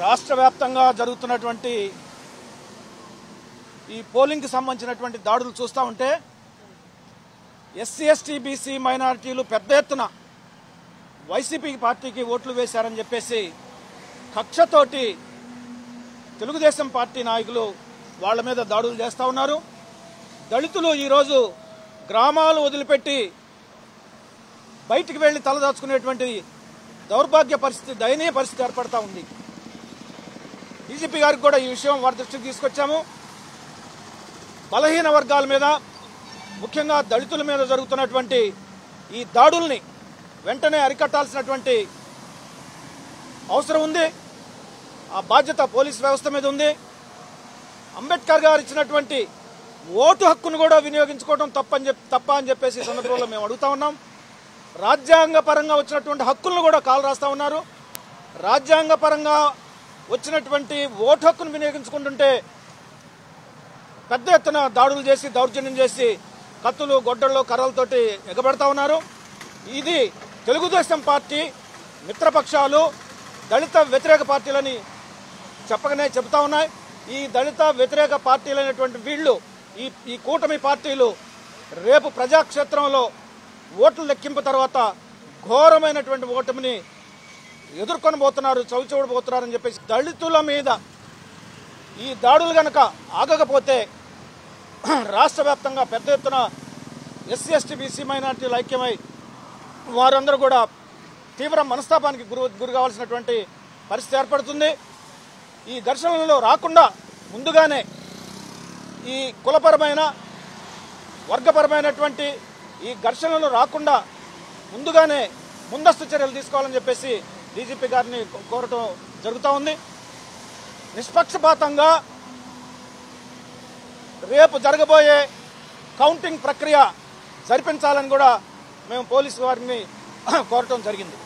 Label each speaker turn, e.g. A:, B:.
A: రాష్ట్ర వ్యాప్తంగా జరుగుతున్నటువంటి ఈ పోలింగ్కి సంబంధించినటువంటి దాడులు చూస్తూ ఉంటే ఎస్సీ ఎస్టీ బీసీ మైనారిటీలు పెద్ద ఎత్తున వైసీపీ పార్టీకి ఓట్లు వేశారని చెప్పేసి కక్షతోటి తెలుగుదేశం పార్టీ నాయకులు వాళ్ళ మీద దాడులు చేస్తూ ఉన్నారు. దళితులు ఈరోజు గ్రామాలు వదిలిపెట్టి బయటికి వెళ్లి తలదాచుకునేటువంటి దౌర్భాగ్య పరిస్థితి, దయనీయ పరిస్థితి ఏర్పడతా ఉంది. డీజీపీ గారికి కూడా ఈ విషయం వారి దృష్టికి తీసుకొచ్చాము. బలహీన వర్గాల మీద, ముఖ్యంగా దళితుల మీద జరుగుతున్నటువంటి ఈ దాడుల్ని వెంటనే అరికట్టాల్సినటువంటి అవసరం ఉంది. ఆ బాధ్యత పోలీస్ వ్యవస్థ మీద ఉంది. అంబేద్కర్ గారు ఇచ్చినటువంటి ఓటు హక్కును కూడా వినియోగించుకోవడం తప్ప అని చెప్పేసి ఈ సందర్భంలో మేము అడుగుతా ఉన్నాం. రాజ్యాంగ పరంగా వచ్చినటువంటి హక్కులను కూడా కాలు రాస్తా ఉన్నారు. రాజ్యాంగ పరంగా వచ్చినటువంటి ఓటు హక్కును వినియోగించుకుంటుంటే పెద్ద ఎత్తున దాడులు చేసి, దౌర్జన్యం చేసి, కత్తులు, గొడ్డళ్ళు, కర్రలతోటి ఎగబెడతా ఉన్నారు. ఇది తెలుగుదేశం పార్టీ మిత్రపక్షాలు దళిత వ్యతిరేక పార్టీలని చెప్పగానే చెబుతా ఉన్నాయి. ఈ దళిత వ్యతిరేక పార్టీలైనటువంటి వీళ్ళు, ఈ కూటమి పార్టీలు రేపు ప్రజాక్షేత్రంలో ఓట్ల లెక్కింపు తర్వాత ఘోరమైనటువంటి ఓటమిని ఎదుర్కొనబోతున్నారు, చవిచూడబోతున్నారని చెప్పేసి దళితుల మీద ఈ దాడులు గనక ఆగకపోతే రాష్ట్ర వ్యాప్తంగా పెద్ద ఎత్తున ఎస్సీ ఎస్టీ బీసీ మైనార్టీలు ఐక్యమై వారందరూ కూడా తీవ్ర మనస్తాపానికి గురి కావాల్సినటువంటి పరిస్థితి ఏర్పడుతుంది. ఈ ఘర్షణలలో రాకుండా ముందుగానే ఈ కులపరమైన, వర్గపరమైనటువంటి ఈ ఘర్షణలు రాకుండా ముందుగానే ముందస్తు చర్యలు తీసుకోవాలని చెప్పేసి డీజీపీ గారిని కోరటం జరుగుతూ ఉంది. నిష్పక్షపాతంగా రేపు జరగబోయే కౌంటింగ్ ప్రక్రియ జరిపించాలని కూడా మేము పోలీసు వారిని కోరటం జరిగింది.